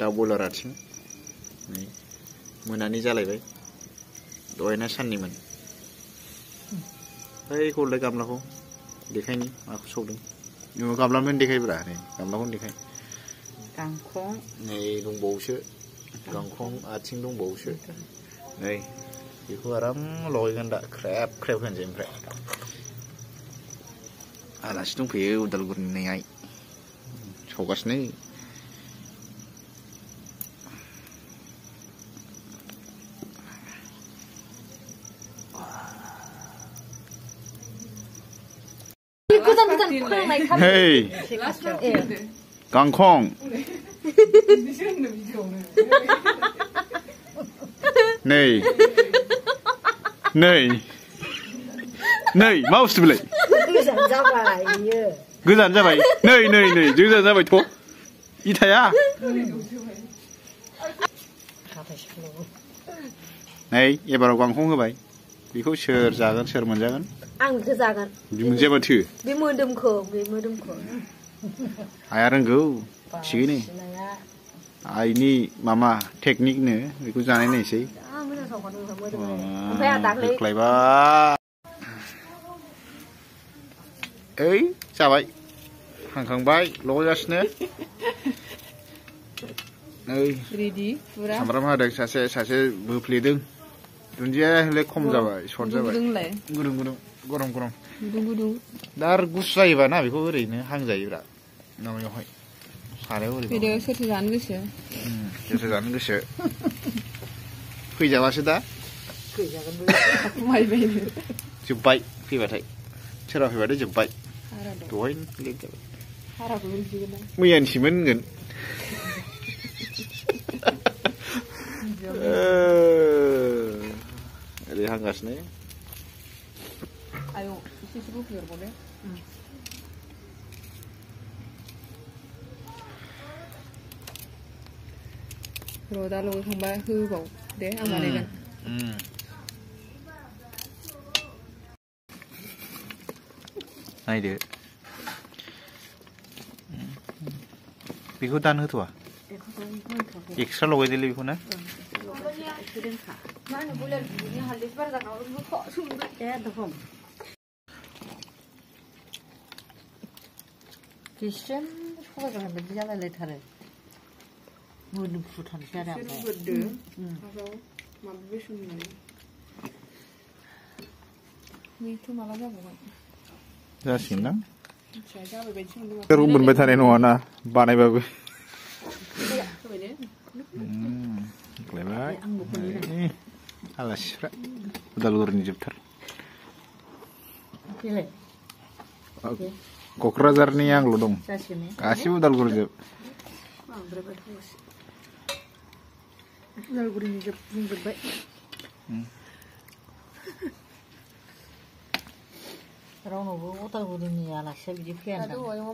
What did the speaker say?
दाउ बयलार आथिं नै मोनानि जालायबाय दहायना साननिमोन ओइ गलदाय गामलाखौ देखायनि माखौ सौदों गामलाखौनो देखायब्रा नै गामलाखौनो देखाय गांखं नै दंबावोसो गांखं आथिं दंबावोसो नै बेखौ आराम लगायगोन दा ख्रेब ख्रेब होनसै ओमफ्राय आलासि दंफैयो उदालगुरिनिहाय सावगासिनो Hey, Gangkong. Nei, nei, nei, मा बुस्थु बेलाय? गोजान जाबाय नै नै नै गोजान जाबायथ' इथाया नै एबाराव गांखं होबाय बेखौ सोर जागोन सोर मोनजागोन आं बेखौ जागोन मोनजाया माथो बे मोदोमखौ आइया रोंगौ थिगैनो आइनि मामा टेकनिकनो बेखौ जानाय नायसै होख्लायबाय ओइ जाबाय हांखांबाय लगायगासिनो नै सामब्राम होदों सासे बोफ्लेदों दुन्दिया हले खम जाबाय सर्ट जाबाय गुदुं गुदुं गरम गरम दा आरो गुसु जायोबा ना बेखौ ओरैनो हांजायोब्रा माबायावहाय सारायाव ओरैनो सोरथो जानो गोसो सोरथो जानो गोसो फैजाबासो दा जोब्बाय फैबाथाय सोरबा फैबाथाय जोब्बाय दहायनो लेट जाबाय मैयानिसोमोन होनगोन ओरै हांगासिनो र' दा लगायखांबा होबाव दे आं बानायगोन नायदो बेखौ दान होथ'वा एक्सट्रा लगायदोलै बेखौ ना गेस्रेम सबायजों बिदि जालायलायथारो मोदोमफ्रुथारसै आरो जासिगोन ना मोनबाय थानाय नङा ना बानायबाबो आलासिफ्रा उदालगुरिनि जोबथार क'क्राझारनि आंल' दं गासिबो उदालगुरि जोब उदालगुरिनि जोब बुंजोब्बाय रावनावबो उदालगुरिनि आलासिया बिदि फैया